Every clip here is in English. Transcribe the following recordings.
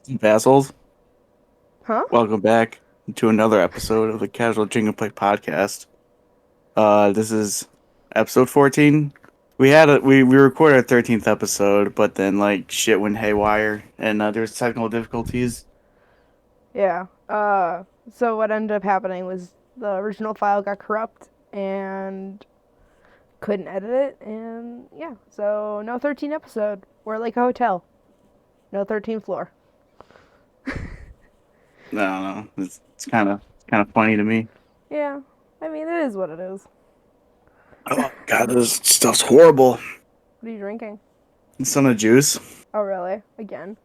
Vassals, Huh? welcome back to another episode of the Casual Jingle Play podcast. This is episode 14. We recorded our 13th episode, but then like shit went haywire and there was technical difficulties. Yeah. So what ended up happening was the original file got corrupt and couldn't edit it, and yeah. So no 13 episode. We're like a hotel. No 13th floor. I don't know. It's kind of funny to me. Yeah. I mean, it is what it is. Oh god, this stuff's horrible. What are you drinking? Some of the juice. Oh, really? Again?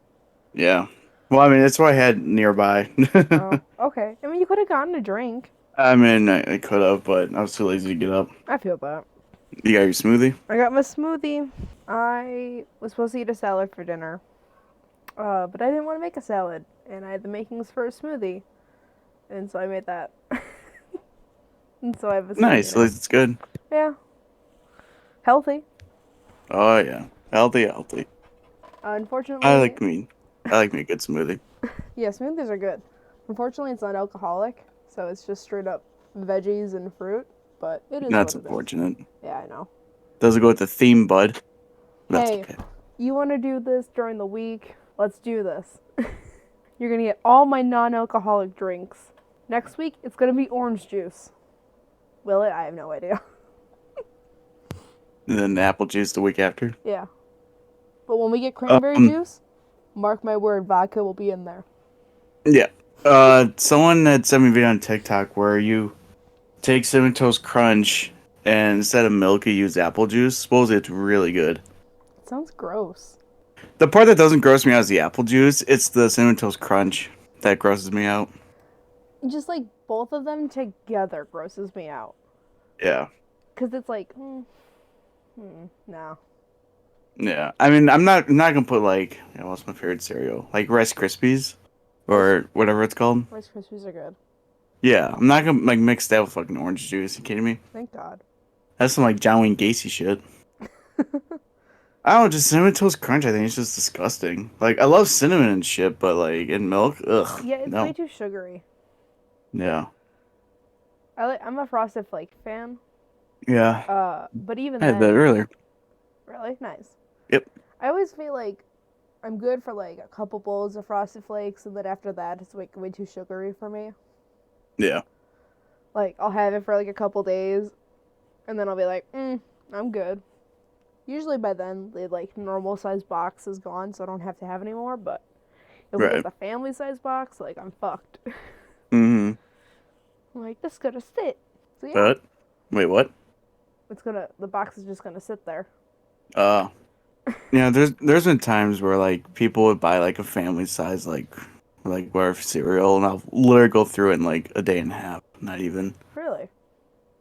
Yeah. Well, I mean, that's what I had nearby. Oh, okay. I mean, you could have gotten a drink. I mean, I could have, but I was too lazy to get up. I feel that. You got your smoothie? I got my smoothie. I was supposed to eat a salad for dinner, but I didn't want to make a salad, and I had the makings for a smoothie, and so I made that. And so I have a smoothie Nice. At now. least it's good. Yeah, healthy. Oh yeah, healthy, healthy. I Unfortunately, like me. I like me a good smoothie. yeah, smoothies are good. Unfortunately, it's not alcoholic, so it's just straight up veggies and fruit. But it is what That's it is. unfortunate. Yeah, I know. Doesn't go with the theme, bud. That's Hey, okay. you want to do this during the week? Let's do this. You're gonna get all my non-alcoholic drinks. Next week, it's gonna be orange juice. Will it? I have no idea. And then the apple juice the week after. Yeah, but when we get cranberry Um, juice, mark my word, vodka will be in there. yeah. Someone had sent me a video on TikTok where you take Cinnamon Toast Crunch and instead of milk you use apple juice. Suppose it's really good. It sounds gross. The part that doesn't gross me out is the apple juice. It's the Cinnamon Toast Crunch that grosses me out. Just like both of them together grosses me out. Yeah. Cause it's like, no. Yeah, I mean, I'm not gonna put like, what's my favorite cereal? Like Rice Krispies Rice, or whatever it's called. Rice Krispies are good. Yeah, I'm not gonna like mix that with fucking orange juice. You kidding me? Thank God. That's some like John Wayne Gacy shit. I don't know, just cinnamon toast crunch. I think it's just disgusting. Like I love cinnamon and shit, but like in milk, ugh, Yeah, it's way no. too sugary. Yeah, I'm a Frosted Flake fan. yeah. But even I had that then, earlier. really nice. Yep. I always feel like I'm good for like a couple bowls of Frosted Flakes, and then after that, it's like way too sugary for me. Yeah. Like I'll have it for like a couple days, and then I'll be like, I'm good. Usually by then, the like normal size box is gone, so I don't have to have any more. But if we get Right. the family size box, like I'm fucked. Mm-hmm. I'm like, this is gonna sit. So yeah, But wait, what? the box is just gonna sit there. Uh, yeah. There's been times where like people would buy like a family size like bar of cereal, and I'll literally go through it in like a day and a half. Not even. Really?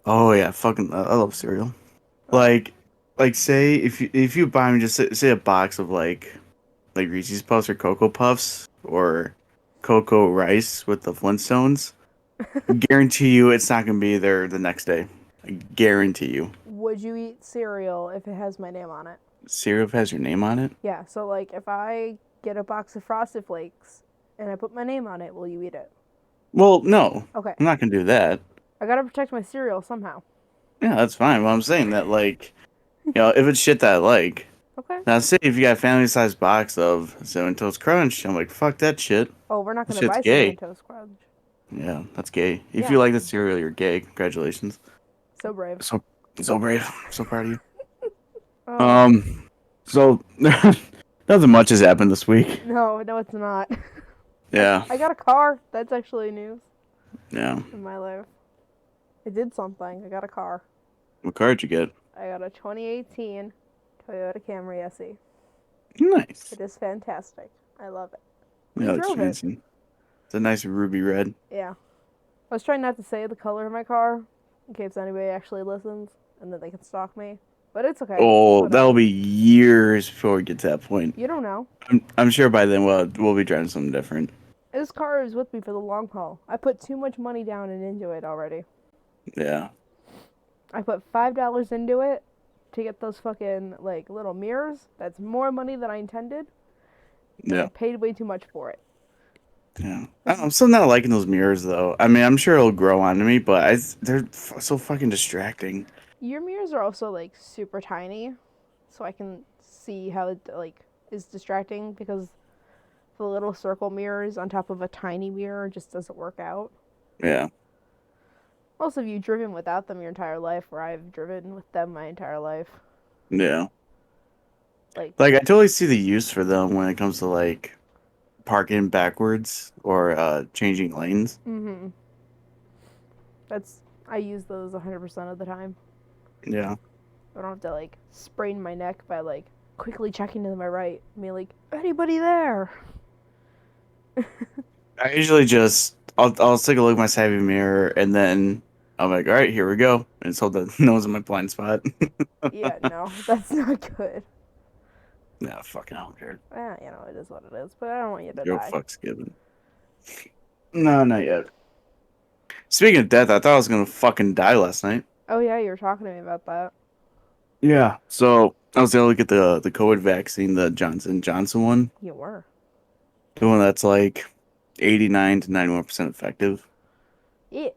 Oh yeah, fucking I love cereal. Oh, Like say if you buy me just say a box of like Reese's Puffs or Cocoa Puffs or Cocoa Rice with the Flintstones, guarantee you it's not gonna be there the next day. I guarantee you. would you eat cereal if it has my name on it? Cereal has your name on it? Yeah. So like, if I get a box of Frosted Flakes and I put my name on it, will you eat it? Well, no, Okay. I'm not gonna do that. I gotta protect my cereal somehow. Yeah, that's fine. But I'm saying that like if it's shit that I like. Okay. Now, say if you got a family sized box of Cinnamon Toast Crunch, I'm like, fuck that shit. Oh, we're not That gonna shit's buy Cinnamon gay. Toast Crunch. Yeah, that's gay. If you Yeah. like the cereal, you're gay. Congratulations. So brave. So so brave. So proud of you. Oh Um, so nothing much has happened this week. no, no, it's not. I Yeah, I got a car. That's actually news yeah. in my life. I did something. I got a car. What car did you get? I got a 2018 Toyota Camry SE. Nice. It is fantastic. I love it. We Yeah, that's drove it. fancy. It's a nice ruby red. Yeah. I was trying not to say the color of my car in case anybody actually listens and then they can stalk me. But it's okay. Oh, that'll Whatever. be years before we get to that point. You don't know. I'm sure by then we'll be driving something different. This car is with me for the long haul. I put too much money down and into it already. Yeah, I put $5 into it to get those fucking like little mirrors. That's more money than I intended, and I yeah. paid way too much for it. Yeah, I'm still not liking those mirrors though. I mean, I'm sure it'll grow onto me, but so fucking distracting. Your mirrors are also like super tiny, so I can see how it like is distracting because the little circle mirrors on top of a tiny mirror just doesn't work out. Yeah, Also, have you driven without them your entire life, where I've driven with them my entire life? yeah. Like, Like I totally see the use for them when it comes to like parking backwards or changing lanes. mm-hmm. That's I use those 100% of the time. Yeah. I don't have to like sprain my neck by like quickly checking to my right. I mean, like anybody there? I usually just I'll take a look at my side view mirror and then I'm like, all right, here we go. And so the nose in my blind spot. Yeah, no, that's not good. Nah, fucking I don't care. You know, it is what it is. But I don't want you to Your die. fuck's given. No, not yet. Speaking of death, I thought I was gonna fucking die last night. Oh yeah, you were talking to me about that. Yeah. So I was able to get the COVID vaccine, the Johnson Johnson one, You were. the one that's like 89 to 91% effective. Yeah.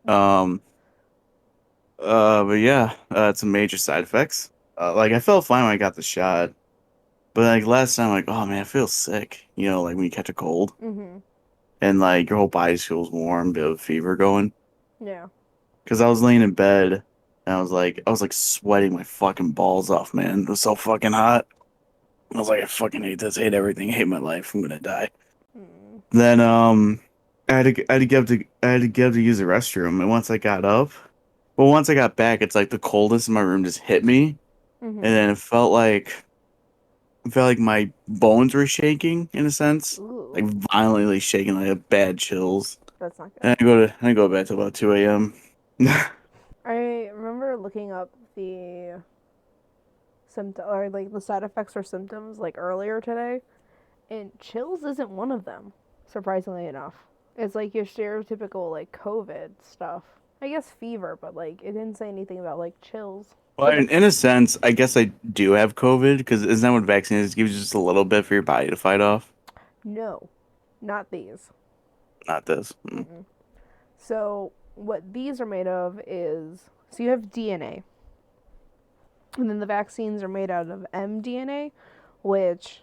Um. But yeah, it's some major side effects. Like I felt fine when I got the shot, but like last time, like oh man, I feel sick. You know, like when you catch a cold Mhm. and like your whole body just feels warm, bit of fever going. Yeah. Because I was laying in bed and I was like sweating my fucking balls off, man. It was so fucking hot. I was like, I fucking hate this, hate everything, hate my life. I'm gonna die. Mm. Then I had to get up to use the restroom, and once I got back, it's like the coldness in my room just hit me, and Mhm. then it felt like my bones were shaking in a sense, like Ooh, violently shaking, like a bad chills. that's not And good. I go to bed till about 2 a.m. I remember looking up the symptom or like the side effects or symptoms like earlier today, and chills isn't one of them. Surprisingly enough, it's like your stereotypical like COVID stuff. I guess fever, but like it didn't say anything about like chills. Well, in a sense, I guess I do have COVID because isn't that what vaccine is? It gives you just a little bit for your body to fight off. No, not these. Not this. Mm-mm. So what these are made of is so you have DNA, and then the vaccines are made out of mDNA, which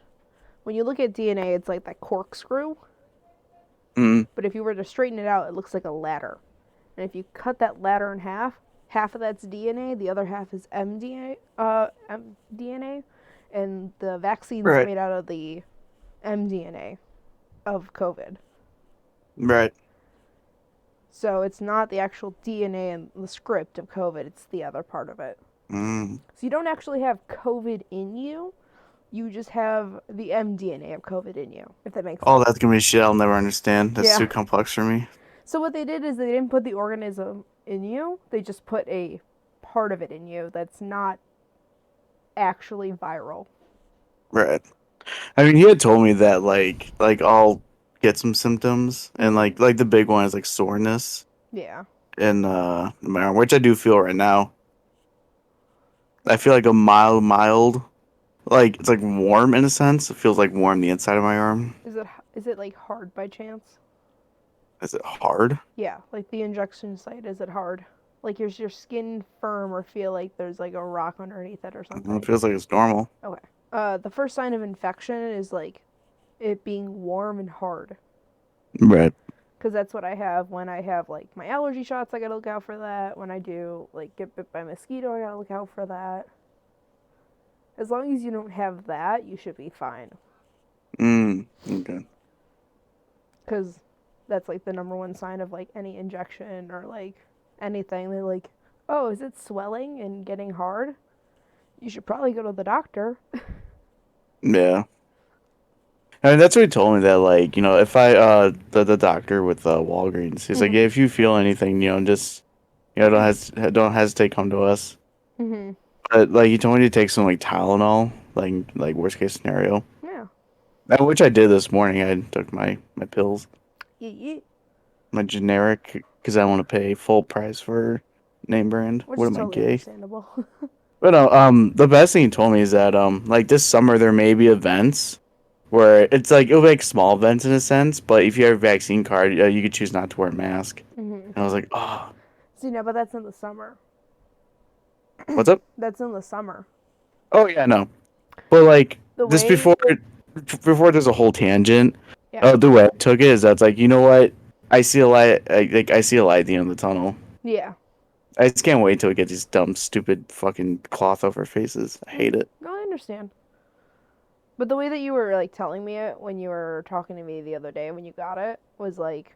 when you look at DNA, it's like that corkscrew. Mm, But if you were to straighten it out, it looks like a ladder. And if you cut that ladder in half of that's DNA, the other half is mDNA, and the vaccine's right, made out of the mDNA of COVID. right. So it's not the actual DNA and the script of COVID, it's the other part of it. Mm. So you don't actually have COVID in you, you just have the mDNA of COVID in you, if that makes Oh, sense. that's gonna be shit I'll never understand. That's Yeah. too complex for me. So what they did is they didn't put the organism in you, they just put a part of it in you that's not actually viral. Right. I mean, he had told me that like I'll get some symptoms and Mm-hmm. like the big one is like soreness Yeah. and my arm, which I do feel right now. I feel like a mild, like it's like warm in a sense. It feels like warm the inside of my arm. Is it like hard by chance? Is it hard? Yeah, like the injection site, is it hard? Like is your skin firm or feel like there's like a rock underneath it or It something? feels like it's normal. Okay. The first sign of infection is like it being warm and hard. Right. Because that's what I have when I have like my allergy shots. I gotta look out for that. When I do like get bit by a mosquito, I gotta look out for that. As long as you don't have that, you should be fine. Okay. Because that's like the number one sign of like any injection or like anything. They're like, oh, is it swelling and getting hard? You should probably go to the doctor. Yeah. I mean, that's what he told me that like, if I the doctor with Walgreens, he's like, Mm-hmm. yeah, if you feel anything, just don't hesitate, come to us. Mm-hmm. But like he told me to take some like Tylenol, like worst case scenario. Yeah. Which I did this morning. I took my pills, Yeet, yeet. my generic, because I want to pay full price for name brand. Which What is am I, totally gay? understandable. But no, the best thing he told me is that like this summer there may be events where it's like it'll make small events in a sense, but if you have a vaccine card, you could choose not to wear a mask. Hmm. And I was like, oh, See, no, but that's in the summer. what's up? That's in the summer. Oh yeah, no, but like The this way, before there's a whole tangent. yeah, Oh, the way I took it is that's like you know what? I see a light. I see a light at the end of the tunnel. yeah. I just can't wait until we get these dumb, stupid fucking cloth over faces. I hate it. No, I understand. But the way that you were like telling me it when you were talking to me the other day when you got it was like,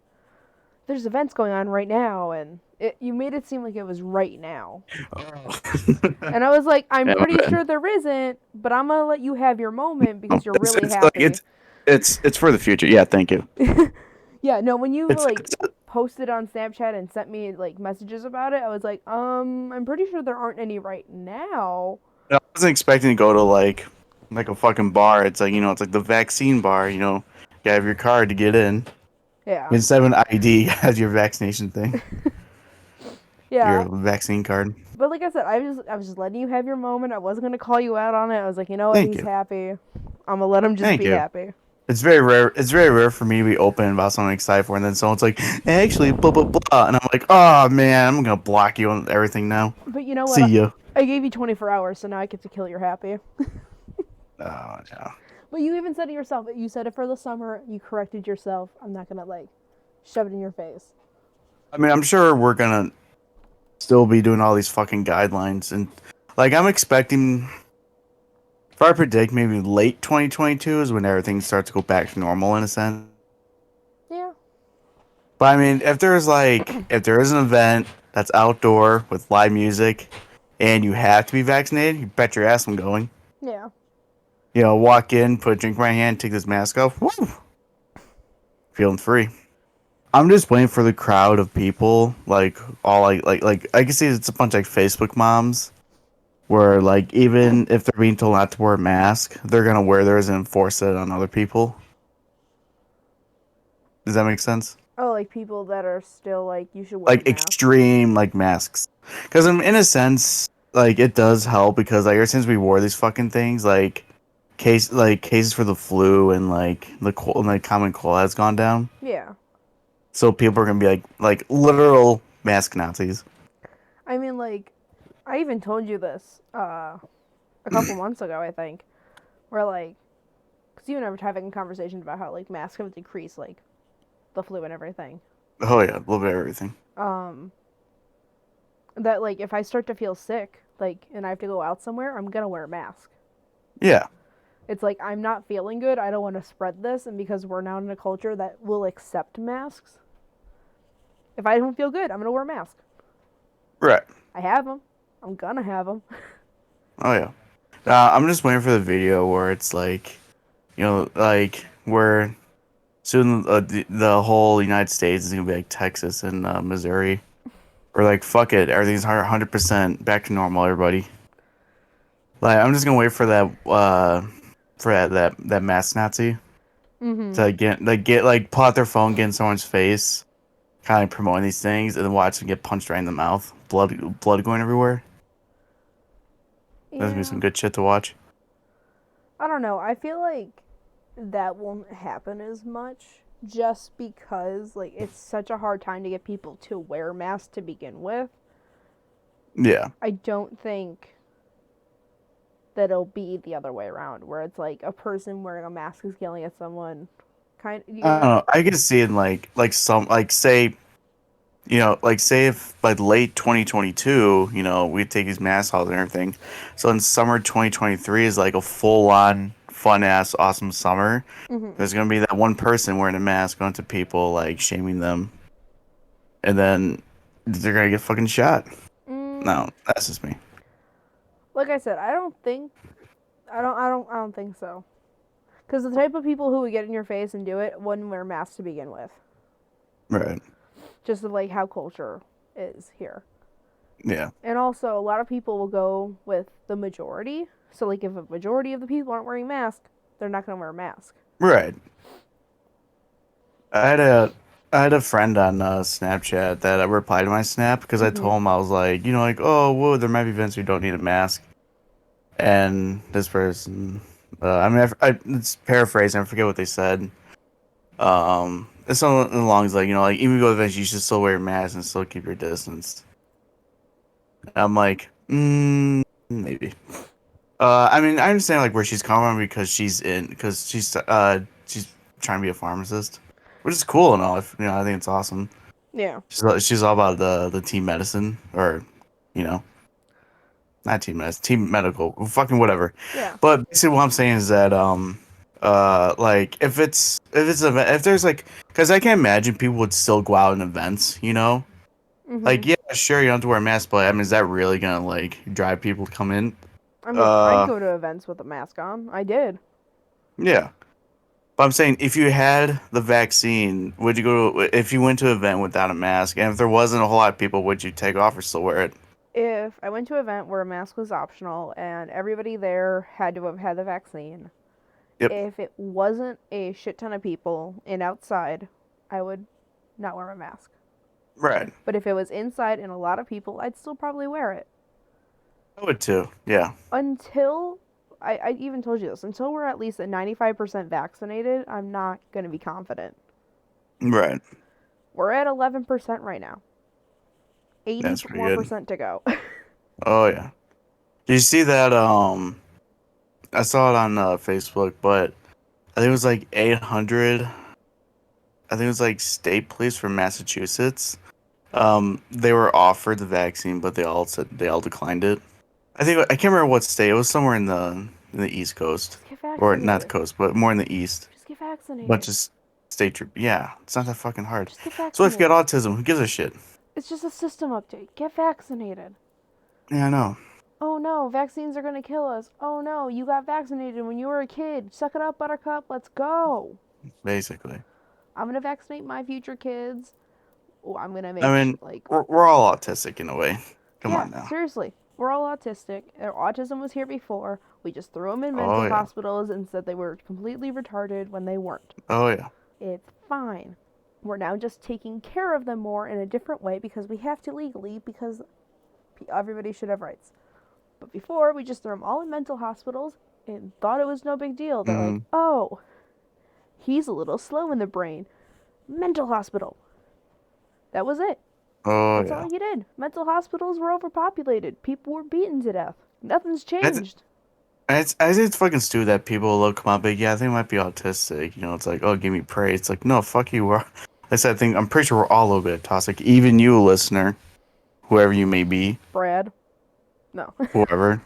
there's events going on right now, and you made it seem like it was right now. Oh. And I was like, I'm Yeah, my pretty bad. sure there isn't, but I'm gonna let you have your moment because you're It's, really it's like happy. it's for the future. Yeah, thank you. Yeah, no, when you like It's posted on Snapchat and sent me like messages about it, I was like, I'm pretty sure there aren't any right now. I wasn't expecting to go to like a fucking bar. It's like it's like the vaccine bar. You have your card to get in. Yeah. Instead of an ID, you have your vaccination thing, your Yeah. vaccine card. But like I said, I was just letting you have your moment. I wasn't gonna call you out on it. I was like, you know what, Thank he's you, happy. I'm gonna let him just thank be you. happy. It's very rare. It's very rare for me to be open about something I'm excited for, and then someone's like, "Actually, blah blah blah," and I'm like, "Oh man, I'm gonna block you on everything now. But you know See what? ya." I gave you 24 hours, so now I get to kill your happy. Oh no. But you even said it yourself. You said it for the summer. You corrected yourself. I'm not gonna like shove it in your face. I mean, I'm sure we're gonna still be doing all these fucking guidelines, and like I'm expecting. If I predict maybe late 2022 is when everything starts to go back to normal in a sense. Yeah. But I mean, if there is an event that's outdoor with live music, and you have to be vaccinated, you bet your ass I'm going. Yeah. Walk in, put a drink in my hand, take this mask off. Woo! Feeling free. I'm just waiting for the crowd of people, like all like I can see it's a bunch of like Facebook moms, where like even if they're being told not to wear a mask, they're gonna wear theirs and enforce it on other people. Does that make sense? Oh, like people that are still like, you should wear a Like mask. extreme like masks, because in a sense, like it does help because like ever since we wore these fucking things, cases for the flu and like the cold, like common cold has gone down. Yeah. So people are gonna be like literal mask Nazis. I mean, like, I even told you this a couple months ago, I think, where like, because you and I were having conversations about how like masks have decreased like the flu and everything. Oh yeah, a little bit of everything. Um, that like if I start to feel sick, like, and I have to go out somewhere, I'm gonna wear a mask. Yeah, It's like I'm not feeling good. I don't want to spread this, and because we're now in a culture that will accept masks, if I don't feel good, I'm gonna wear a mask. right. I have them. I'm gonna have them. Oh yeah. I'm just waiting for the video where it's like, like where soon the whole United States is gonna be like Texas and Missouri, or like fuck it, everything's 100% back to normal, everybody. Like I'm just gonna wait for that mask Nazi Mhm. to get pull out their phone, get in someone's face, kind of promoting these things, and then watch them get punched right in the mouth, blood going everywhere. That's gonna be Yeah. some good shit to watch. I don't know. I feel like that won't happen as much just because like it's such a hard time to get people to wear masks to begin with. Yeah. I don't think that it'll be the other way around where it's like a person wearing a mask is yelling at someone kind you I don't know. know. I can see it in some say say if by late 2022, we take these mask off and everything. So in summer 2023 is like a full on fun ass awesome summer. Mhm. There's gonna be that one person wearing a mask going to people like shaming them, and then they're gonna get fucking shot. Mm, No, that's just me. like I said, I don't think so. Cuz the type of people who would get in your face and do it wouldn't wear masks to begin with. Right. Just of like how culture is here. Yeah. And also, a lot of people will go with the majority. So, like, if a majority of the people aren't wearing masks, they're not going to wear a mask. Right. I had a friend on Snapchat that replied to my snap because I Mm-hmm. told him I was like, oh, whoa, there might be events where you don't need a mask. And this person I mean, it's paraphrasing. I forget what they said. It's something along the lines like, like even if you go to events, you should still wear your mask and still keep your distance. I'm like, maybe. I mean, I understand like where she's coming from because she's trying to be a pharmacist, which is cool and all. I think it's awesome. Yeah. She's all about the team medicine or, you know, not team medicine, team medical, fucking whatever. Yeah. But basically, what I'm saying is that like if there's like, because I can't imagine people would still go out in events, Mhm. like yeah, sure you don't have to wear a mask, but I mean, is that really gonna like drive people to come in? I mean, I'd Uh, go to events with a mask on. I did. yeah. But I'm saying if you had the vaccine, would you go to, if you went to an event without a mask, and if there wasn't a whole lot of people, would you take off or still wear it? If I went to an event where a mask was optional and everybody there had to have had the vaccine, Yep. if it wasn't a shit ton of people and outside, I would not wear my mask. Right. But if it was inside and a lot of people, I'd still probably wear it. I would too. Yeah. Until I even told you this, until we're at least at 95% vaccinated, I'm not going to be confident. Right. We're at 11% right now. 80 That's pretty more good. percent to go. Oh yeah. Did you see that? I saw it on Facebook, but I think it was like 800. I think it was like state police from Massachusetts. They were offered the vaccine, but they all declined it. I can't remember what state. It was somewhere in the East Coast, Just get or not the vaccinated. coast, but more in the East. Just get But vaccinated. just state troop. Yeah, it's not that fucking hard. Just get So if you got vaccinated. autism, who gives a shit? It's just a system update. Get vaccinated. Yeah, I know. Oh no, vaccines are gonna kill us. Oh no, you got vaccinated when you were a kid. Suck it up, Buttercup. Let's go. Basically, I'm gonna vaccinate my future kids. Oh, I'm gonna I make mean, like, we're all autistic in a way. Come yeah, on now. seriously. We're all autistic. Autism was here before. We just threw them in Oh mental yeah. hospitals and said they were completely retarded when they weren't. Oh yeah. It's fine. We're now just taking care of them more in a different way because we have to legally because everybody should have rights. But before, we just threw them all in mental hospitals and thought it was no big deal. They're like, Mm. oh, he's a little slow in the brain. Mental hospital. That was it. Oh That's yeah. all you did. Mental hospitals were overpopulated. People were beaten to death. Nothing's It's changed. I think it's fucking stupid that people look come up like, yeah, I think I might be autistic. It's like, oh, give me praise. It's like, no, fuck you. I said, I'm pretty sure we're all a little bit toxic. Even you, listener, whoever you may be, Brad. No. whoever.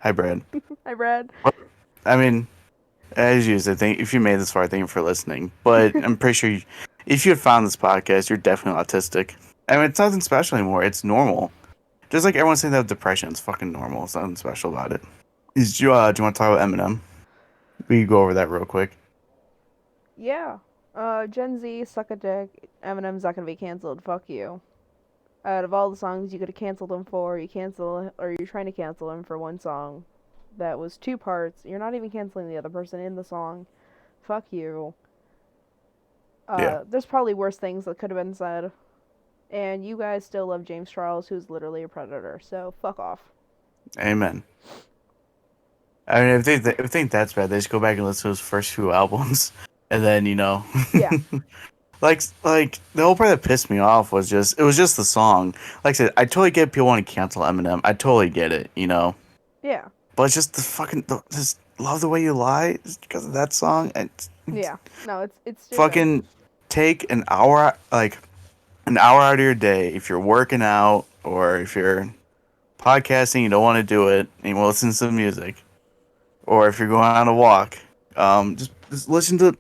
Hi, Brad. Hi, Brad. I mean, as usual, I think if you made this far, thank you for listening. But I'm pretty sure if you had found this podcast, you're definitely autistic. I mean, it's nothing special anymore. It's normal. Just like everyone's saying that with depression, it's fucking normal. It's nothing special about it. Do you want to talk about Eminem? We can go over that real quick. Yeah. Gen Z, suck a dick. Eminem's not gonna be canceled. Fuck you. Out of all the songs you could have canceled him for, you're trying to cancel him for one song that was two parts. You're not even canceling the other person in the song. Fuck you. Yeah. There's probably worse things that could have been said. And you guys still love James Charles, who's literally a predator. So fuck off. Amen. I mean, if they think that's bad, they just go back and listen to his first few albums, and then Yeah. like the whole part that pissed me off was just it was just the song. Like I said, I totally get people want to cancel Eminem. I totally get it. Yeah. But it's just just love the way you lie just because of that song and Yeah. No, it's straight up. fucking take an hour out of your day if you're working out or if you're podcasting, you don't want to do it and you want to listen to some music. Or if you're going on a walk, just listen to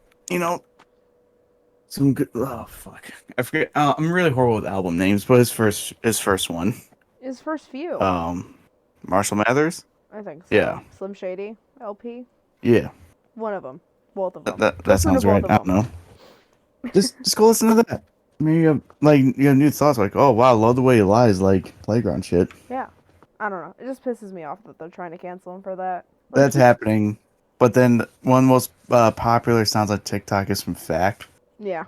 some good. Oh fuck, I forget. I'm really horrible with album names, but his first one, His first few. um, Marshall Mathers. I think so. Yeah, Slim Shady LP. yeah, One of them. Both of that them. that Listen to sounds both right. of I don't them. know. Just go listen to that. Maybe you have new thoughts like, oh wow, love the way he lies, like playground shit. Yeah. I don't know. It just pisses me off that they're trying to cancel him for that. Like That's happening. But then one of the most popular sounds like TikTok is from Fact. yeah.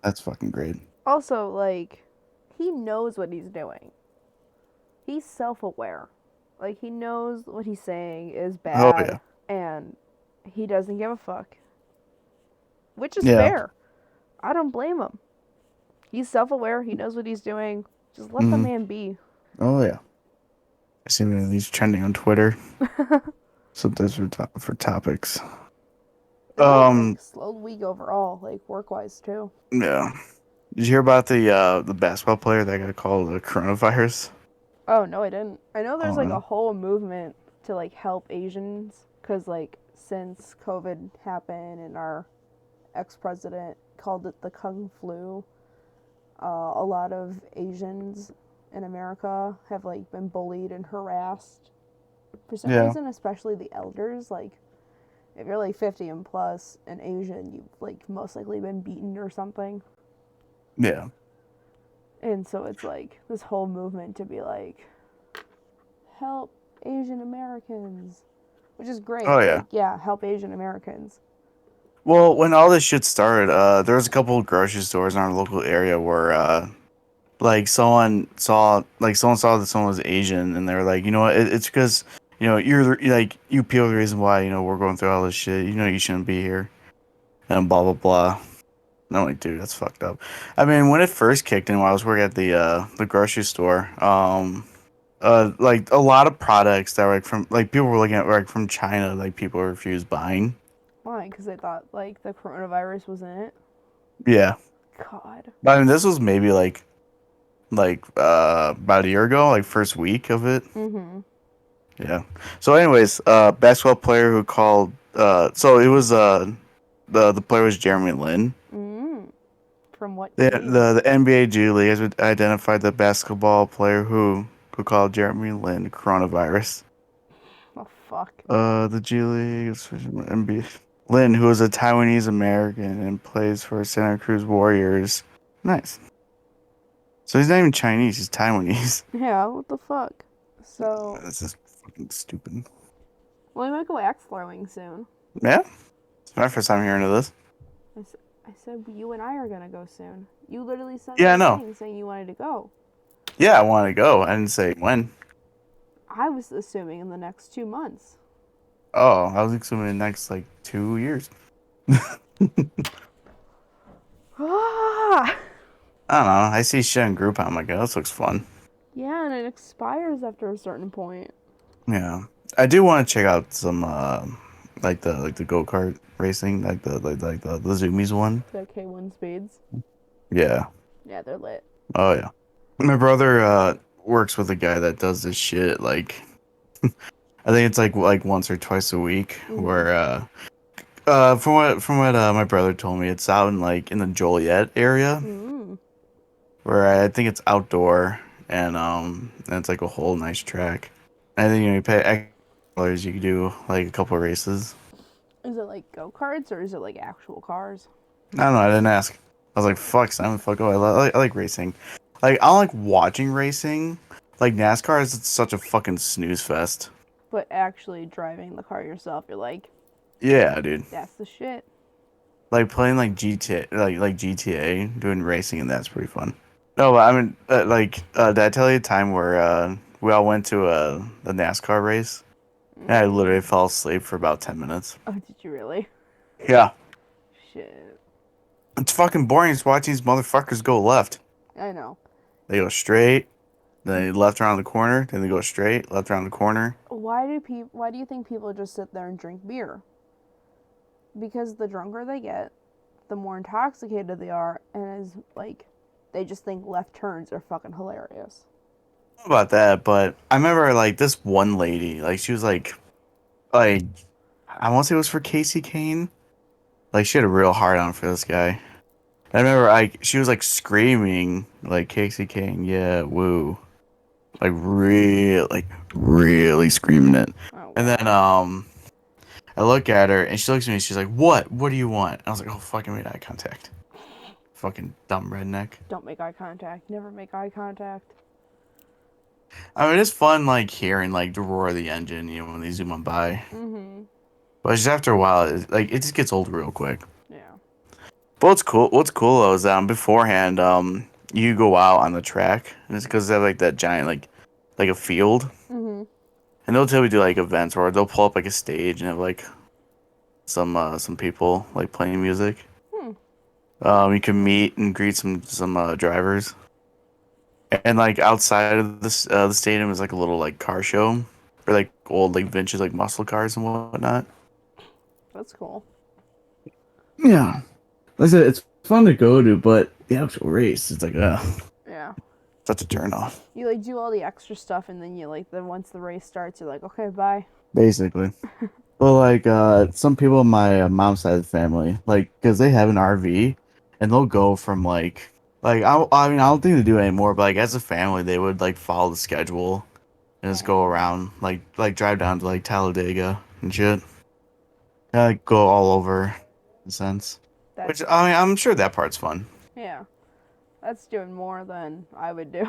That's fucking great. Also, like, he knows what he's doing. He's self-aware. Like, he knows what he's saying is Oh bad. yeah. and he doesn't give a fuck, which is Yeah. fair. I don't blame him. He's self-aware. He knows what he's doing. Just let the Hmm. man be. Oh yeah. I see these trending on Twitter. So those are for topics. It was Um. like slow week overall, like work-wise too. Yeah. Did you hear about the basketball player that got called the coronavirus? Oh no, I didn't. I know there's like Oh a whole movement to like help Asians because like since COVID happened and our ex-president called it the Kung Flu, a lot of Asians in America have like been bullied and harassed for some yeah. reason, especially the elders. Like if you're like 50 and plus and Asian, you've like most likely been beaten or something. Yeah. And so it's like this whole movement to be like, help Asian Americans, which is great. Oh yeah. Like, yeah, help Asian Americans. Well, when all this shit started, there was a couple of grocery stores in our local area where like someone saw that someone was Asian, and they were like, you know what, it's because you're like you people are the reason why we're going through all this shit. You shouldn't be here, and blah blah blah. And I'm like, dude, that's fucked up. I mean, when it first kicked in, when I was working at the grocery store, like a lot of products that were like from like people were looking at were, like from China, like people refused buying. Why? Because they thought like the coronavirus was in it. Yeah, God. but I mean, this was maybe like about a year ago, like first week of it. Mm-hmm. Yeah. So, anyways, basketball player who called. So it was the player was Jeremy Lin. Mm. From what The team? the NBA G League has identified the basketball player who called Jeremy Lin coronavirus. Oh fuck. The G League is NBA Lin, who is a Taiwanese American and plays for Santa Cruz Warriors. Nice. So he's not even Chinese; he's Taiwanese. Yeah. What the fuck? So, This is fucking stupid. well, we might go axe throwing soon. Yeah, it's my first time hearing of this. I said you and I are gonna go soon. You literally sent Yeah, me I a know. thing saying you wanted to go. Yeah, I want to go. I didn't say when. I was assuming in the next 2 months. Oh, I was assuming the next like 2 years. Ah. I don't know. I see shit in Groupon. I'm like, oh, this looks fun. Yeah, and it expires after a certain point. Yeah, I do want to check out some like the go kart racing, like the Zoomies one. The K1 speeds. Yeah. Yeah, they're lit. Oh yeah. My brother works with a guy that does this shit. Like, I think it's like once or twice a week. Mhm. Where from what my brother told me, it's out in the Joliet area. Mm. Where I think it's outdoor and it's like a whole nice track. I think you pay $X, you could do like a couple of races. Is it like go karts or is it like actual cars? I don't know. I didn't ask. I was like, "Fuck, Simon, fuck." Oh, I like racing. Like I don't like watching racing. Like NASCAR is such a fucking snooze fest. But actually driving the car yourself, you're like, Yeah, dude. that's the shit. Like playing like GTA, like GTA, doing racing, and that's pretty fun. No, but I mean, did I tell you a time where we all went to a NASCAR race? And I literally fell asleep for about 10 minutes. Oh, did you really? Yeah, Shit. it's fucking boring just watching these motherfuckers go left. I know. They go straight, then they left around the corner, then they go straight, left around the corner. Why do you think people just sit there and drink beer? Because the drunker they get, the more intoxicated they are, and is like they just think left turns are fucking hilarious. About that, but I remember like this one lady, like she was like I want to say it was for Casey Kane. Like she had a real hard on for this guy. I remember like she was like screaming like Casey Kane, yeah, woo. Like really screaming it. Oh, And then I look at her and she looks at me, she's like, What? What do you want? I was like, oh, fucking made eye contact. Fucking dumb redneck. don't make eye contact. Never make eye contact. I mean, it's fun, like, hearing, like, the roar of the engine, when they zoom on by. Mm-hmm. But just after a while, it just gets old real quick. Yeah. But what's cool, though, is, beforehand, you go out on the track, and it's because they have, like, that giant, like a field. Mm-hmm. And they'll typically do like events where they'll pull up like a stage and have like some people like playing music. Hmm. You can meet and greet some drivers, and like outside of this the stadium is like a little like car show, or like old like vintage like muscle cars and whatnot. That's cool. Yeah, like I said, it's fun to go to, but the actual race, it's like Yeah. such a turn off. You like do all the extra stuff and then you like then once the race starts you're like, okay, bye. Basically. Well, like some people in my mom's side of the family, like, because they have an RV, and they'll go from like I mean, I don't think they do it anymore, but like as a family, they would like follow the schedule and just go around, like drive down to like Talladega and shit, yeah, like go all over, in a sense. Which That's I mean, I'm sure that part's fun. yeah. That's doing more than I would do.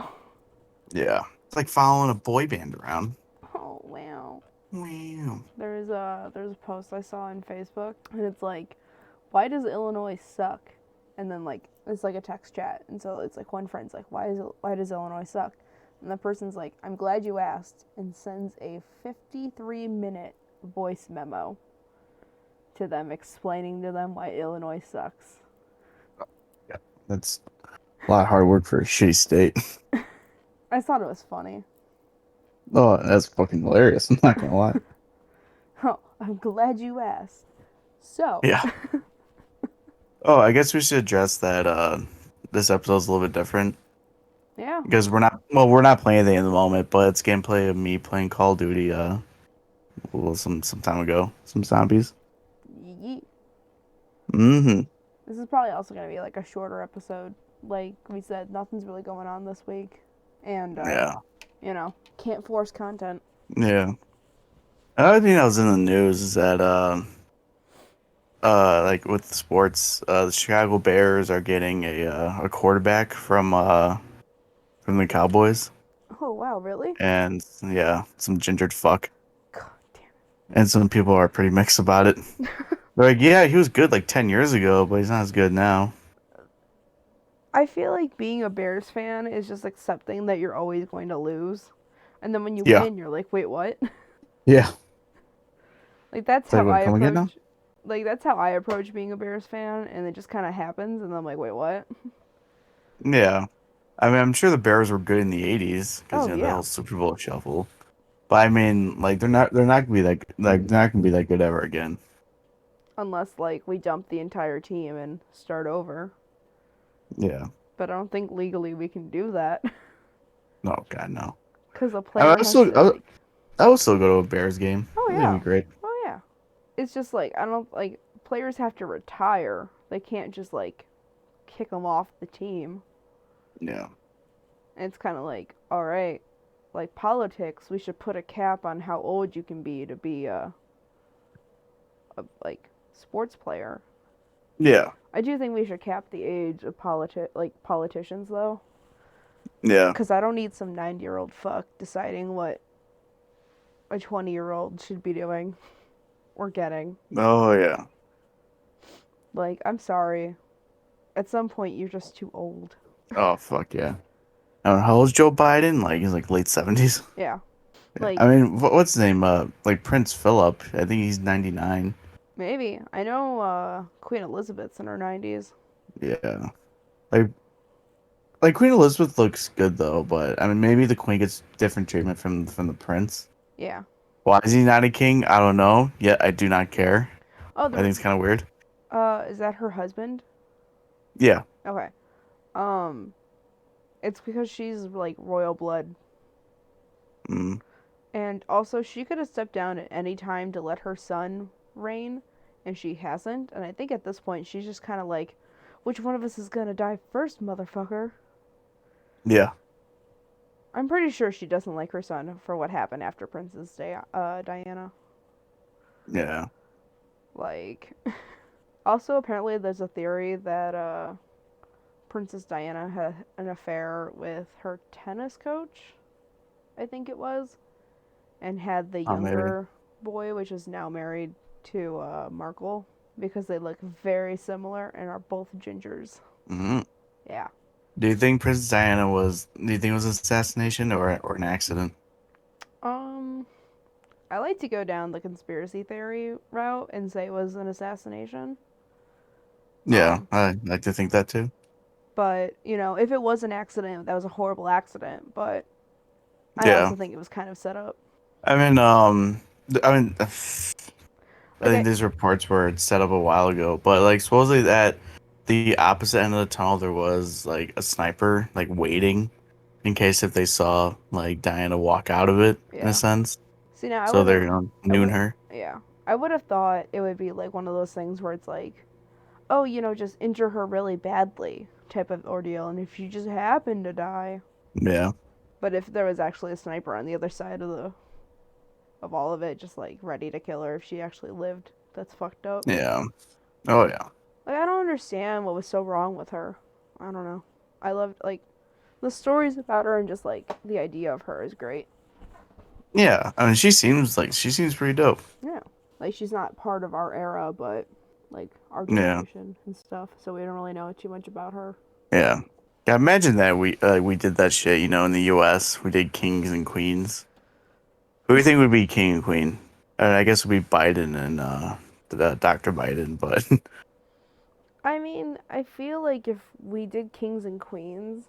Yeah, it's like following a boy band around. Oh wow. Wow. There's a post I saw on Facebook and it's like, why does Illinois suck? And then like it's like a text chat and so it's like one friend's like, why does Illinois suck? And the person's like, I'm glad you asked, and sends a 53-minute voice memo to them explaining to them why Illinois sucks. Yeah, that's a lot of hard work for a shitty state. I thought it was funny. Oh, that's fucking hilarious. I'm not gonna lie. Oh, I'm glad you asked. So, Yeah. Oh, I guess we should address that this episode's a little bit different yeah. because we're not playing anything at the moment, but it's gameplay of me playing Call of Duty well, some time ago. Some zombies. Yeet. Mm-hmm. This is probably also going to be like a shorter episode. Like we said, nothing's really going on this week. And, Yeah. can't force content. Yeah. Another thing that was in the news is that like with sports, the Chicago Bears are getting a quarterback from the Cowboys. Oh, wow, really? And yeah, some gingered fuck. God damn And some people are pretty mixed about it. They're like, yeah, he was good like 10 years ago, but he's not as good now. I feel like being a Bears fan is just accepting that you're always going to lose. And then when you Yeah. win, you're like, wait, what? Yeah. Like that's It's like, how I what, come again now? approach like that's how I approach being a Bears fan and it just kind of happens and I'm like, "Wait, what?" Yeah. I mean, I'm sure the Bears were good in the 80s because, Oh, the yeah. whole Super Bowl shuffle. But I mean, like, they're not gonna be they're not gonna be that good ever again. Unless like we dump the entire team and start over. Yeah. But I don't think legally we can do that No, God, no. cuz a I, I player would has still, to I would, like, I would still go to a Bears game. "Oh, I think it'd yeah. be great. Oh, yeah." It's just like I don't like players have to retire. They can't just like kick them off the team. Yeah. And it's kind of like, "All right, like politics, we should put a cap on how old you can be to be a like sports player." Yeah. I do think we should cap the age of politicians though, Yeah. because I don't need some 90-year-old fuck deciding what a 20-year-old should be doing or getting. Oh, yeah. Like, I'm sorry, at some point you're just too old. Oh, fuck yeah. I don't know, how old is Joe Biden? Like, he's like late 70s. Yeah, Yeah. like I mean, what's his name? Like Prince Philip. I think he's 99. maybe I know Queen Elizabeth's in her 90s. Yeah. Like Queen Elizabeth looks good though, but I mean maybe the Queen gets different treatment from the Prince. Yeah. Why is he not a king? I don't know. Yet I do not care. Oh, I think it's kind of weird. is that her husband? Yeah. Okay. Um, it's because she's like royal blood. Mm. And also, she could have stepped down at any time to let her son reign, and she hasn't. And I think at this point, she's just kind of like, which one of us is gonna die first, motherfucker? Yeah. I'm pretty sure she doesn't like her son for what happened after Diana. Yeah. Like, also, apparently, there's a theory that Princess Diana had an affair with her tennis coach, I think it was, and had the Oh, maybe. younger boy, which is now married to Markle, because they look very similar and are both gingers. Hmm. Yeah. Do you think Princess Diana was? Do you think it was an assassination or an accident? Um, I like to go down the conspiracy theory route and say it was an assassination. Yeah, Um, I like to think that too. but if it was an accident, that was a horrible accident. But I Yeah. also think it was kind of set up. I mean, I Like think these reports were set up a while ago, but like supposedly at the opposite end of the tunnel there was like a sniper like waiting in case if they saw like Diana walk out of it in a yeah. sense. See, now So they're gonna I noon would, her. yeah, I would have thought it would be like one of those things where it's like, oh, just injure her really badly type of ordeal, and if she just happened to die. Yeah. But if there was actually a sniper on the other side of all of it, just like ready to kill her if she actually lived, that's fucked up. Yeah. Oh yeah. Like I don't understand what was so wrong with her. I don't know. I loved like the stories about her and just like the idea of her is great. Yeah. I mean she seems pretty dope. Yeah. Like she's not part of our era, but like our Yeah. generation and stuff, so we don't really know too much about her. Yeah. Yeah, imagine that we did that shit, in the US. We did kings and queens. Who do you think would be king and queen? I guess it would be Biden and Dr. Biden, but I mean, I feel like if we did kings and queens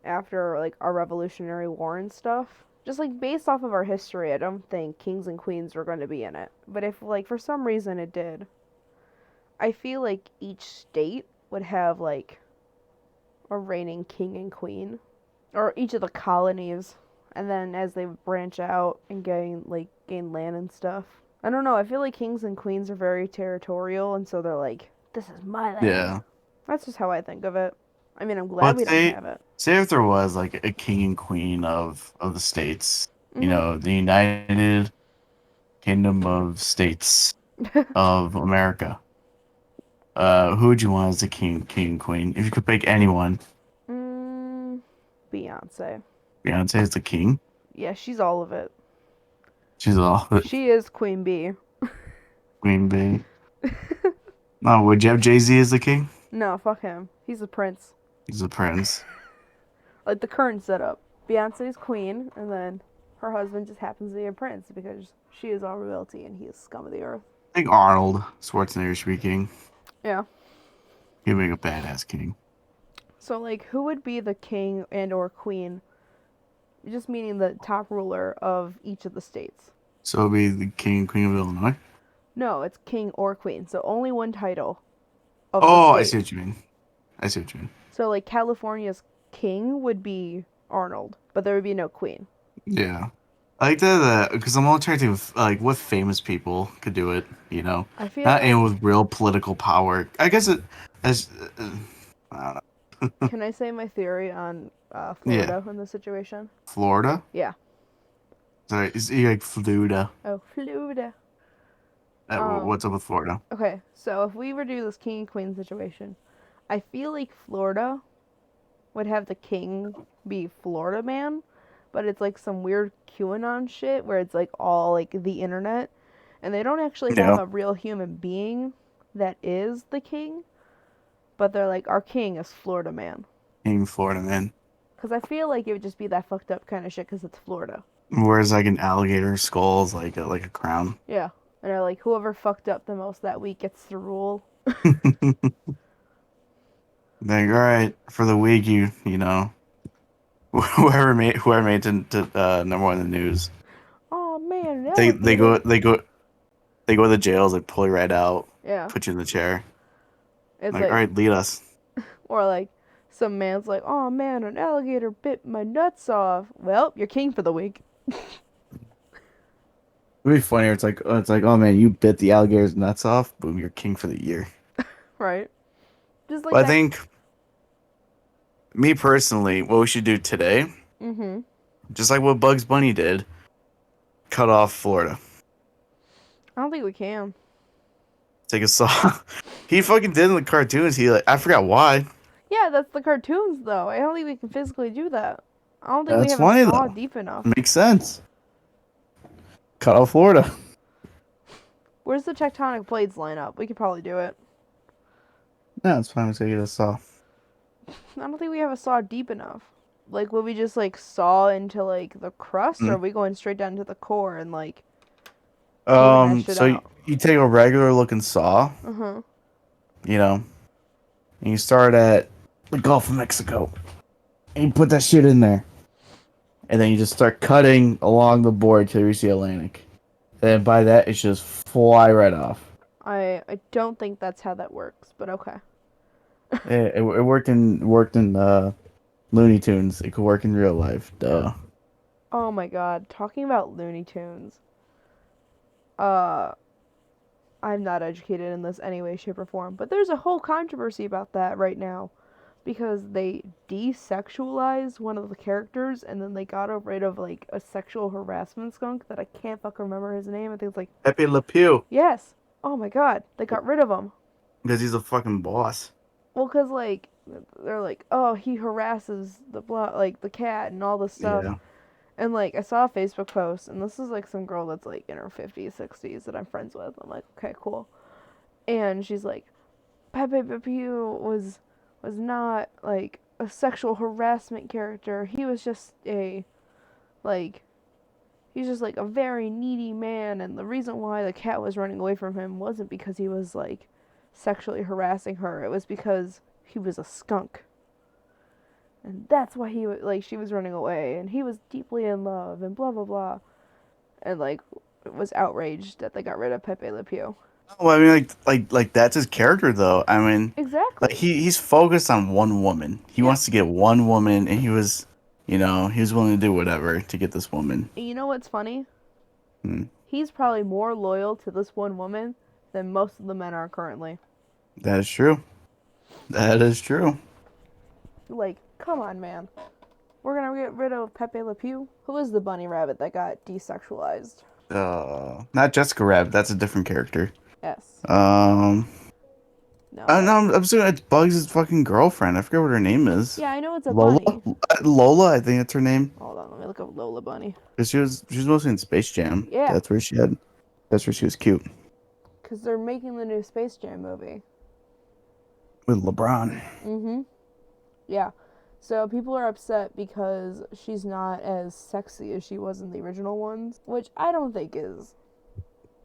after like our Revolutionary War and stuff, just like based off of our history, I don't think kings and queens were going to be in it. But if like for some reason it did, I feel like each state would have like a reigning king and queen, or each of the colonies, and then as they branch out and gain land and stuff. I don't know. I feel like kings and queens are very territorial, and so they're like, "This is my land." yeah. That's just how I think of it. I mean, I'm glad But we don't have it. say if there was like a king and queen of the states, Mhm. the United Kingdom of States of America. Who would you want as the king and queen? If you could pick anyone, mm, Beyonce. Beyonce is the king. Yeah, she's all of it. She's all She is Queen Bee. Queen Bee. No, would you have Jay-Z as the king? No, fuck him. He's a prince. He's a prince. Like the current setup. Beyonce's queen, and then her husband just happens to be a prince because she is all royalty and he is scum of the earth. I think Arnold Schwarzenegger should be king. Yeah. He'd make a badass king. So like, who would be the king and or queen? Just meaning the top ruler of each of the states. So it'd be the king and queen of Illinois. No, it's king or queen. So only one title of the Oh, I state. see what you mean. I see what you mean. So like California's king would be Arnold, but there would be no queen. Yeah. I like that because I'm all trying to think of like what famous people could do it, I feel Not like anyone with real political power. I guess it as I don't know. can I say my theory on Yeah. Florida in this situation? Florida? Yeah. Sorry, is he like Florida? Oh, Florida. What's up with Florida? Okay, so if we were to do this king and queen situation, I feel like Florida would have the king be Florida man, but it's like some weird QAnon shit where it's like all like the internet, and they don't actually have Yeah. a real human being that is the king, but they're like, our king is Florida man. King Florida man. Because I feel like it would just be that fucked up kind of shit because it's Florida. Whereas like an alligator skull is like a crown. Yeah. And they're like, whoever fucked up the most that week gets to rule. Like, all right, for the week, whoever made to number one in the news, Oh man, an they alligator. they go to the jails, they pull you right out, Yeah. put you in the chair, It's like, all like, right, lead us. or like, some man's like, oh man, an alligator bit my nuts off. Well, you're king for the week. It'd be funnier. It's like, oh man, you bit the alligator's nuts off. Boom, you're king for the year. Right? Just like Well, I that. think me personally, what we should do today, Mm-hmm. just like what Bugs Bunny did, cut off Florida. I don't think we can. Take a saw. He fucking did in the cartoons. He like I forgot why. Yeah, that's the cartoons though. I don't think we can physically do that. I don't think we That's have a funny saw though. deep enough. Makes sense. Cut off Florida. Where's the tectonic plates line up? We could probably do it. Yeah, it's fine. We take a saw. I don't think we have a saw deep enough. Like, will we just like saw into like the crust, or are we going straight down to the core and like moving that shit So out. you take a regular looking saw, Uh huh. you know, and you start at the Gulf of Mexico, and you put that shit in there, and then you just start cutting along the board till you reach the Atlantic. And by that, it's just fly right off. I don't think that's how that works, but okay. It worked in Looney Tunes. It could work in real life. Yeah. Duh. Oh my god, talking about Looney Tunes. Uh, I'm not educated in this any way, shape, or form, but there's a whole controversy about that right now because they desexualized one of the characters and then they got rid of like a sexual harassment skunk that I can't fucking remember his name. I think it's like, Pepe Le Pew, yes. Oh my god, they got rid of him. because he's a fucking boss. Well, cause like they're like, oh, he harasses like the cat and all this stuff. Yeah. And like I saw a Facebook post, and this is like some girl that's like in her 50s, 60s that I'm friends with. I'm like, okay, cool. And she's like, Pepe Le Pew was not like a sexual harassment character. He was just like he's just like a very needy man, and the reason why the cat was running away from him wasn't because he was like sexually harassing her. It was because he was a skunk. And that's why she was running away and he was deeply in love and blah blah blah. And like was outraged that they got rid of Pepe Le Pew. Well, I mean, like that's his character, though. I mean, like Exactly. he's focused on one woman. He Yeah. wants to get one woman, and he was willing to do whatever to get this woman. And you know what's funny? Hmm. He's probably more loyal to this one woman than most of the men are currently. That is true. That is true. Like, come on, man. We're gonna get rid of Pepe Le Pew? Who is the bunny rabbit that got desexualized? Not Jessica Rabbit. That's a different character. Yes. Um, No. no, I'm assuming it's Bugs' fucking girlfriend. I forget what her name is. Yeah, I know it's a Lola. bunny. Lola, I think that's her name. Hold on, let me look up Lola Bunny. 'Cause she was mostly in Space Jam. Yeah, That's where she was cute because they're making the new Space Jam movie. with LeBron. Mm-hmm. Yeah. So people are upset because she's not as sexy as she was in the original ones, which I don't think is.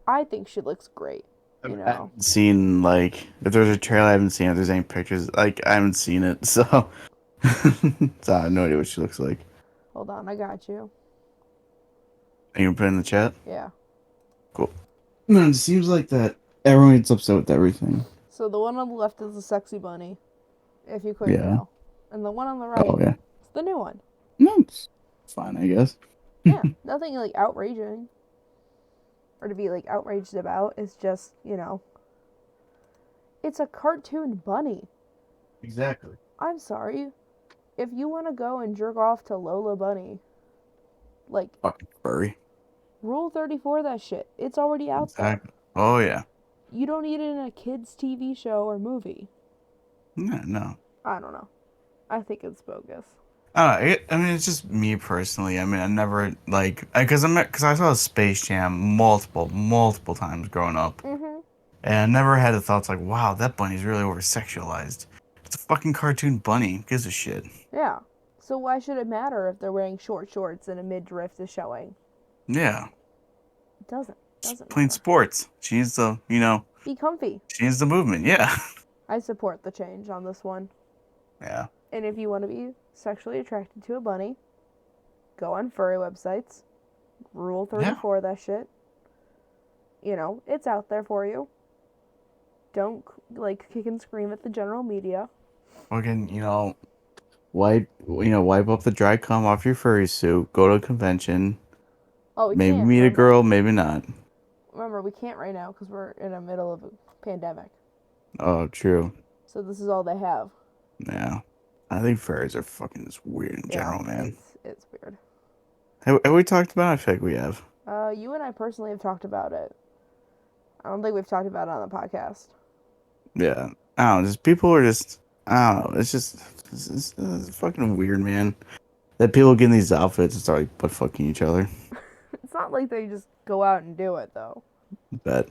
I think she looks great. You I know. haven't seen like if there's a trailer, I haven't seen if there's any pictures. Like I haven't seen it, so so I have no idea what she looks like. Hold on, I got you. You can put it in the chat. Yeah. Cool. Man, it seems like that everyone gets upset with everything. So the one on the left is the sexy bunny, if you couldn't Yeah. tell, and the one on the right Oh yeah. is the new one. No, it's fine, I guess. Yeah, nothing like outraging or to be like outraged about. It's just it's a cartoon bunny. Exactly. I'm sorry. If you want to go and jerk off to Lola Bunny, like, Fucking furry. Rule 34 that shit. It's already out Exactly. Oh yeah. there. You don't need it in a kid's TV show or movie. No. I don't know. I think it's bogus. I mean, it's just me personally. I mean, I never like because I saw Space Jam multiple times growing up, Mm-hmm. and I never had the thoughts like, wow, that bunny's really over sexualized. It's a fucking cartoon bunny. Who gives a shit? Yeah. So why should it matter if they're wearing short shorts and a midriff is showing? Yeah. It doesn't. Just Doesn't playing matter. sports. She needs the, Be comfy. she needs the movement. Yeah. I support the change on this one. Yeah. And if you want to be sexually attracted to a bunny, go on furry websites. Rule 34 that shit. It's out there for you. Don't like kick and scream at the general media. Fucking, wipe up the dry cum off your furry suit. Go to a convention. Oh, we Maybe can't meet a right girl. now. Maybe not. Remember, we can't right now because we're in the middle of a pandemic. Oh, true. So this is all they have. Yeah. I think furries are fucking just weird in general, man. It's weird. Have we talked about it? I feel like we have. You and I personally have talked about it. I don't think we've talked about it on the podcast. Yeah. I don't know. Just people are just. I don't know. It's fucking weird, man. That people get in these outfits and start like butt fucking each other. It's not like they just go out and do it though. But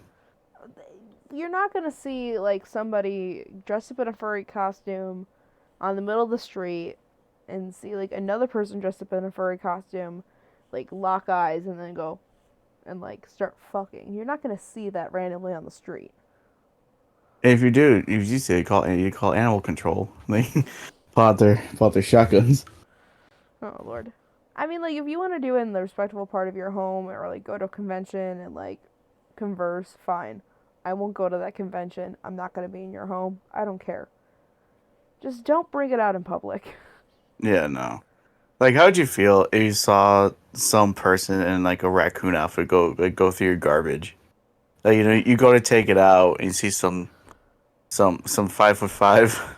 You're not gonna see like somebody dressed up in a furry costume on the middle of the street and see like another person dressed up in a furry costume like lock eyes and then go, and like start fucking. You're not gonna see that randomly on the street. If you do, if you say you call animal control. They pull out their shotguns. Oh Lord. I mean, like if you want to do it in the respectable part of your home or like go to a convention and like converse, fine. I won't go to that convention. I'm not gonna be in your home. I don't care. Just don't bring it out in public. Yeah, no. Like, how'd you feel if you saw some person in like a raccoon outfit go through your garbage? Like, you know, you go to take it out and you see some 5'5"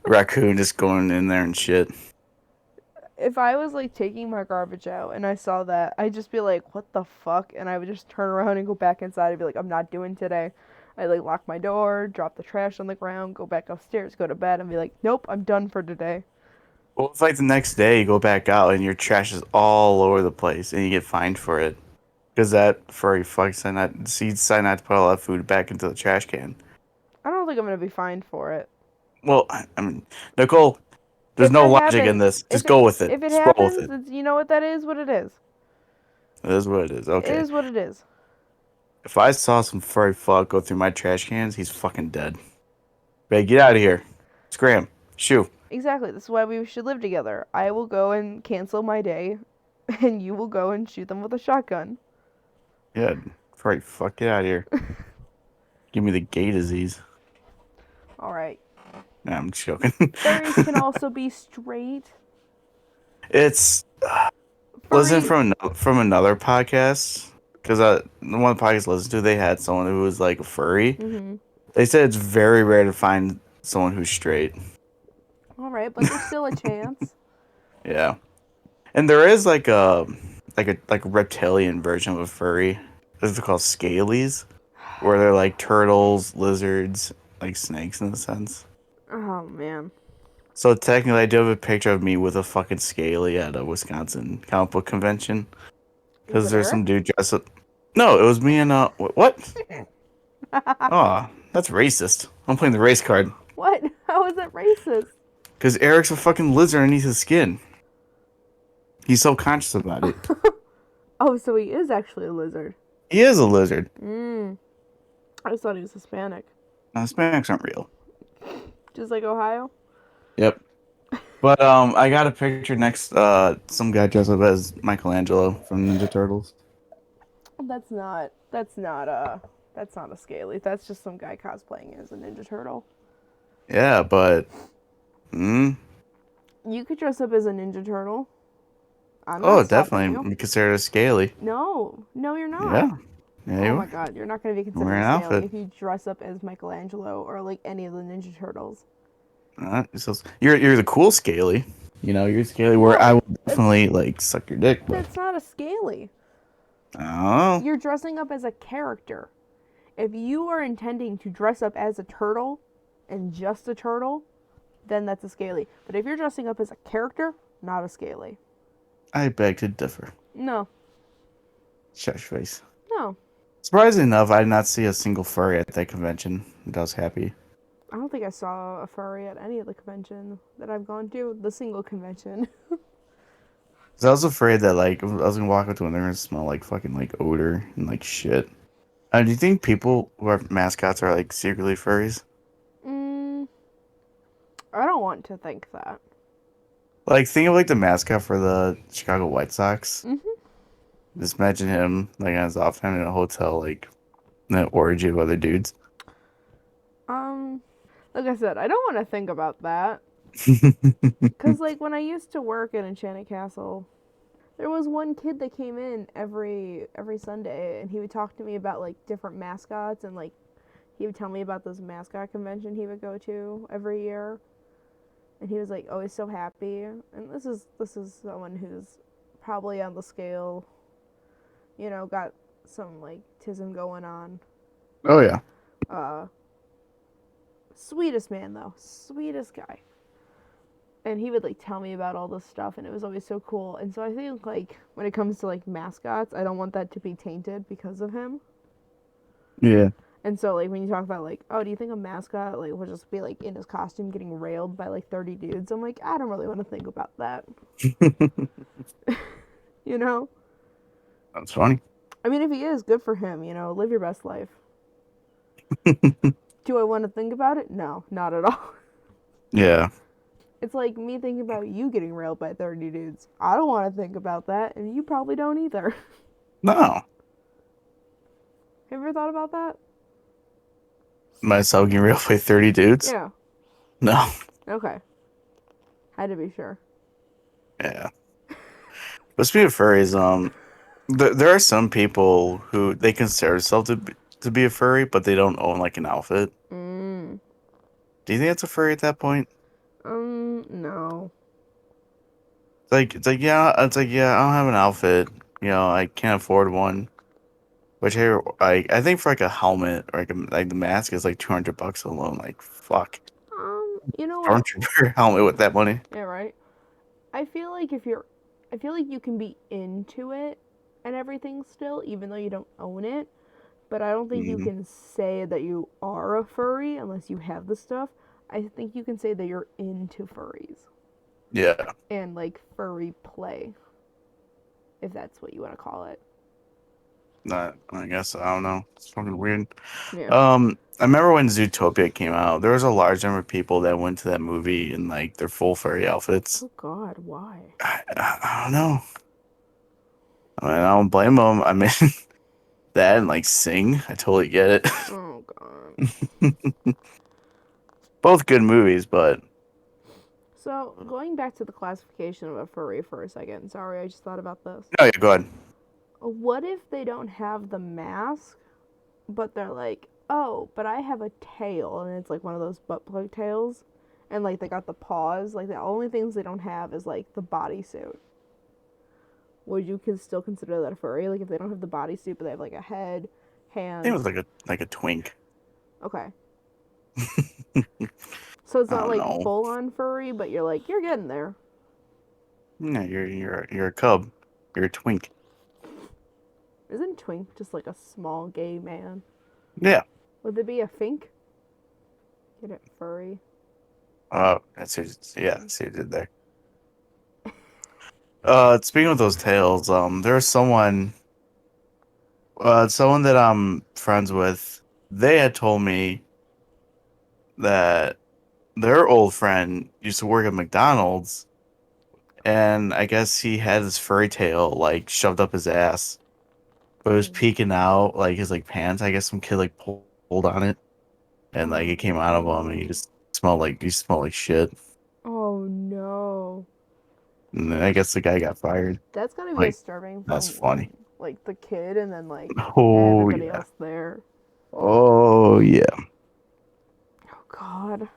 raccoon just going in there and shit. If I was like taking my garbage out and I saw that, I'd just be like, "What the fuck?" And I would just turn around and go back inside and be like, "I'm not doing today." I like lock my door, drop the trash on the ground, go back upstairs, go to bed, and be like, "Nope, I'm done for today." Well, it's like the next day you go back out and your trash is all over the place and you get fined for it because that furry fuck decided not to put all that food back into the trash can. I don't think I'm gonna be fined for it. Well, I mean, Nicole, there's If no it logic in happens, this. Just go with it. if it Just roll with happens, it. it's, you know what that is. What it is. It is what it is. It Okay. is what it is. If I saw some furry fuck go through my trash cans, he's fucking dead. Babe, get out of here. Scram. Shoo. Exactly. This is why we should live together. I will go and cancel my day, and you will go and shoot them with a shotgun. Yeah, furry fuck, get out of here. Give me the gay disease. All right. Nah, I'm just joking. Furries can also be straight. It's listen Furry. from another podcast because the one podcast I listened to, they had someone who was like a furry. Mhm. They said it's very rare to find someone who's straight. All right, but there's still a chance. Yeah, and there is like a reptilian version of a furry. It's called scalies, where they're like turtles, lizards, like snakes in a sense. Oh man. So technically, I do have a picture of me with a fucking scaly at a Wisconsin comic book convention. Is Because it there's Eric? some dude dressed up. No, it was me and what? Oh, that's racist. I'm playing the race card. What? How is that racist? Because Eric's a fucking lizard underneath his skin. He's so conscious about it. Oh, so he is actually a lizard. He is a lizard. I just thought he was Hispanic. No, Hispanics aren't real. Just like Ohio? Yep. But I got a picture next. Some guy dressed up as Michelangelo from Ninja Turtles. That's not a scaly. That's just some guy cosplaying as a Ninja Turtle. Yeah, but You could dress up as a Ninja Turtle. I'm oh, not stopping definitely you. be considered a scaly. No, you're not. Yeah, yeah, Oh you my are. god, you're not gonna be considered Wear an a scaly outfit. if you dress up as Michelangelo or like any of the Ninja Turtles. So you're the cool scaly. You know, you're scaly where No, I will definitely like suck your dick. But That's not a scaly. oh, You're dressing up as a character. If you are intending to dress up as a turtle and just a turtle, then that's a scaly. But if you're dressing up as a character, not a scaly. I beg to differ. No, Shush face. no. Surprisingly enough, I did not see a single furry at that convention. And I was happy. I don't think I saw a furry at any of the convention that I've gone to. The single convention. 'Cause I was afraid that like I was gonna walk up to them and they're gonna smell like fucking like odor and like shit. Do you think people who are mascots are like secretly furries? mm, I don't want to think that. Like think of like the mascot for the Chicago White Sox. Mhm. Just imagine him like on his off time in a hotel, like in an orgy of other dudes. Like I said, I don't want to think about that. Cause like when I used to work at Enchanted Castle, there was one kid that came in every Sunday, and he would talk to me about like different mascots, and like he would tell me about this mascot convention he would go to every year, and he was like always so happy. And this is someone who's probably on the scale, you know, got some like tism going on. Oh yeah. Sweetest man though, sweetest guy. And he would like tell me about all this stuff, and it was always so cool. And so I think like when it comes to like mascots, I don't want that to be tainted because of him. Yeah. And so like when you talk about like, oh, do you think a mascot like would just be like in his costume getting railed by like 30 dudes? I'm like, I don't really want to think about that. You know? That's funny. I mean, if he is, good for him. You know, live your best life. Do I want to think about it? No, not at all. Yeah. It's like me thinking about you getting railed by 30 dudes. I don't want to think about that, and you probably don't either. No. Have you ever thought about that? Myself getting real by 30 dudes? Yeah. No. Okay. Had to be sure. Yeah. But speaking of furries, there are some people who they consider themselves to be a furry, but they don't own like an outfit. Mm. Do you think that's a furry at that point? No. It's like yeah, I don't have an outfit. You know, I can't afford one. Which here, I think for like a helmet or like the mask is like $200 alone. Like fuck, You know what? stormtrooper helmet with that money. Yeah, right. I feel like I feel like you can be into it and everything still, even though you don't own it. But I don't think you Mm, can say that you are a furry unless you have the stuff. I think you can say that you're into furries yeah, and like furry play, if that's what you want to call it. not. I guess I don't know. It's fucking weird. Yeah. I remember when Zootopia came out. There was a large number of people that went to that movie in like their full furry outfits. Oh God, why? I don't know. I mean, I don't blame them. I mean, that and like Sing, I totally get it. Oh God. Both good movies, but So going back to the classification of a furry for a second. Sorry, I just thought about this. no, yeah, go ahead. What if they don't have the mask, but they're like, oh, but I have a tail, and it's like one of those butt plug tails, and like they got the paws. Like the only things they don't have is like the bodysuit. Would you still consider that a furry? Like if they don't have the bodysuit, but they have like a head, I think it was hands. like a twink. Okay, so it's I not don't like know. full on furry, but you're like you're getting there. No, you're a cub. You're a twink. Isn't twink just like a small gay man? Yeah. Would it be a fink? Get it, furry. That's who you did there. Speaking of those tales, there's someone that I'm friends with. They had told me that their old friend used to work at McDonald's, and I guess he had his furry tail like shoved up his ass, but it was peeking out like his like pants. I guess some kid like pulled on it, and like it came out of him, and he smelled like shit. Oh no. And then I guess the guy got fired. That's gotta be Like disturbing that's from funny. like the kid and then like Oh everybody yeah. else there. Oh yeah. Oh God.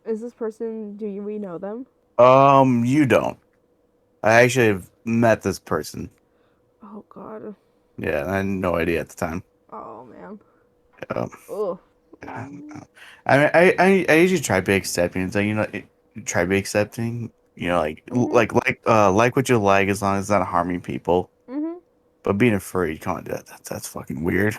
Is this person? We know them? You don't. I actually have met this person. Oh God. Yeah, I had no idea at the time. Oh man. Um, Ugh. I don't know. I mean, I usually try to be accepting. It's like try to be accepting. You know, Mhm. like what you like as long as it's not harming people. Mhm. But being a furry, come on, that's fucking weird.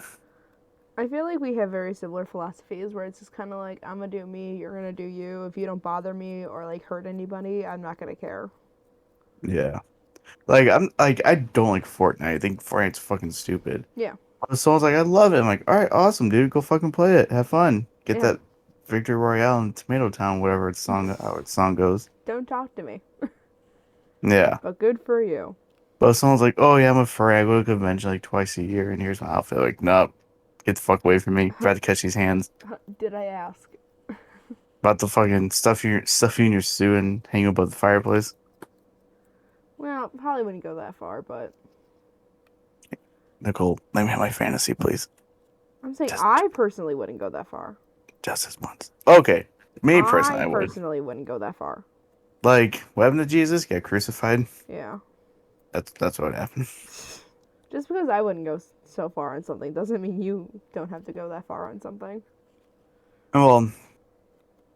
I feel like we have very similar philosophies where it's just kind of like I'm gonna do me, you're gonna do you. If you don't bother me or like hurt anybody, I'm not gonna care. Yeah. I don't like Fortnite. I think Fortnite's fucking stupid. Yeah. But someone's like, I love it. I'm like, all right, awesome, dude. Go fucking play it. Have fun. Get Yeah. that Victory Royale in Tomato Town, whatever how its song goes. Don't talk to me. Yeah. But good for you. But someone's like, oh yeah, I'm a furry. I go to a convention like twice a year, and here's my outfit. Like, nope, get the fuck away from me. About to catch these hands. Did I ask? About to fucking stuff you in your suit and hang above the fireplace. Well, probably wouldn't go that far, but Nicole, let me have my fantasy, please. I'm saying Just I personally wouldn't go that far. just this once. Okay, me personally, I I would. personally wouldn't go that far. Like, what happened to Jesus? Get crucified. Yeah. That's what happened. Just because I wouldn't go so far on something doesn't mean you don't have to go that far on something. Well,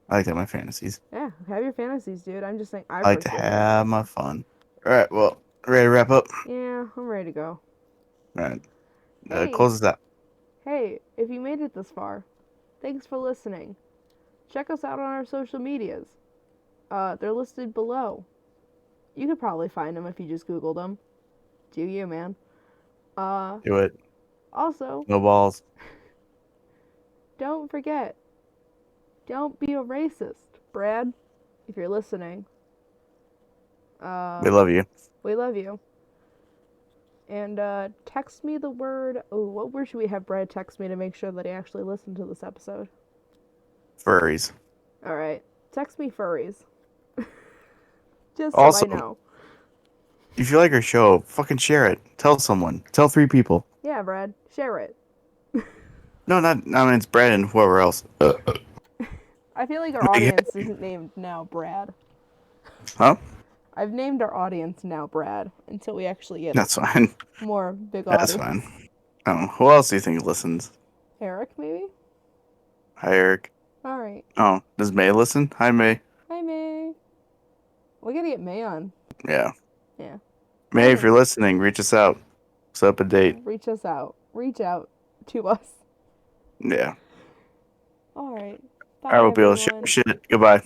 I like to have my fantasies. Yeah, have your fantasies, dude. I'm just saying I I like to personally wouldn't have go. my fun. All right, well, ready to wrap up? Yeah, I'm ready to go. All right, Hey, close this out. hey, if you made it this far, thanks for listening. Check us out on our social medias. They're listed below. You could probably find them if you just Googled them. Do you, man? Uh, Do it. Also, No balls. don't forget, don't be a racist, Brad. If you're listening, We uh, love you. we love you. And text me the word. Oh, what word should we have Brad text me to make sure that he actually listened to this episode? Furries. All right, text me furries, just so I Also, know. if you like our show, fucking share it. Tell someone. Tell 3 people. Yeah, Brad, share it. No, not. I mean, it's Brad and whoever else. I feel like our audience isn't named now Brad. Huh? I've named our audience now Brad until we actually get That's fine. more big That's audience. fine. I don't know. Who else do you think listens? Eric, maybe? Hi, Eric. All right. Oh, does May listen? Hi, May. Hi, May. We gotta get May on. Yeah. Yeah. May, if you're listening, reach us out. Set up a date. Reach us out. Reach out to us. Yeah. All right. Bye, I will be able to everyone. share shit. Goodbye.